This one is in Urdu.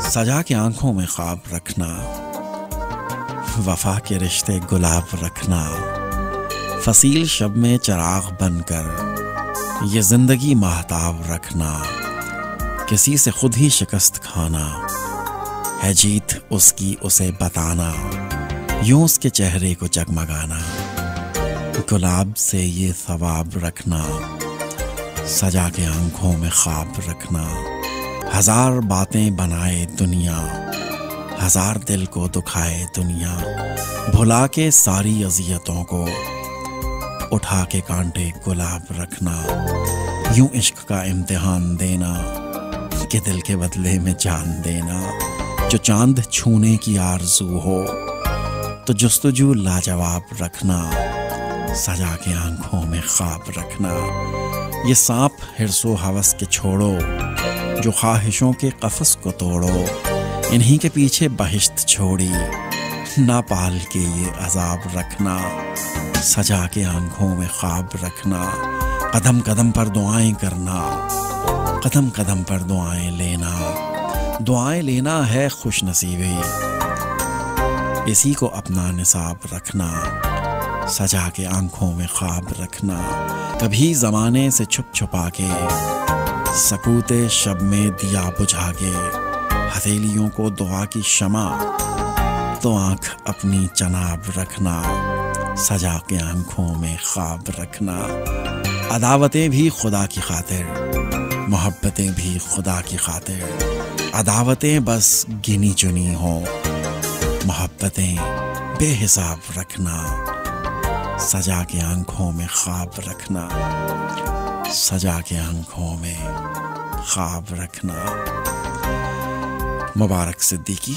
سجا کے آنکھوں میں خواب رکھنا، وفا کے رشتے گلاب رکھنا، فصیل شب میں چراغ بن کر یہ زندگی ماہتاب رکھنا، کسی سے خود ہی شکست کھانا ہے جیت اس کی اسے بتانا، یوں اس کے چہرے کو جگمگانا، گلاب سے یہ ثواب رکھنا، سجا کے آنکھوں میں خواب رکھنا، ہزار باتیں بنائے دنیا، ہزار دل کو دکھائے دنیا، بھلا کے ساری اذیتوں کو اٹھا کے کانٹے گلاب رکھنا، یوں عشق کا امتحان دینا کہ دل کے بدلے میں جان دینا، جو چاند چھونے کی آرزو ہو تو جستجو لاجواب رکھنا، سجا کے آنکھوں میں خواب رکھنا، یہ سانپ حرص و ہوس کے چھوڑو، جو خواہشوں کے قفس کو توڑو، انہی کے پیچھے بہشت چھوڑی، نہ پال کے یہ عذاب رکھنا، سجا کے آنکھوں میں خواب رکھنا، قدم قدم پر دعائیں کرنا، قدم قدم پر دعائیں لینا، دعائیں لینا ہے خوش نصیبی، اسی کو اپنا نصاب رکھنا، سجا کے آنکھوں میں خواب رکھنا، کبھی زمانے سے چھپ چھپا کے سکوت شب میں دیا بجھا کے، ہتھیلیوں کو دعا کی شمع تو آنکھ اپنی چناب رکھنا، سجا کے آنکھوں میں خواب رکھنا، عداوتیں بھی خدا کی خاطر، محبتیں بھی خدا کی خاطر، عداوتیں بس گنی چنی ہوں، محبتیں بے حساب رکھنا، سجا کے آنکھوں میں خواب رکھنا، سجا کے آنکھوں میں خواب رکھنا۔ مبارک صدیقی۔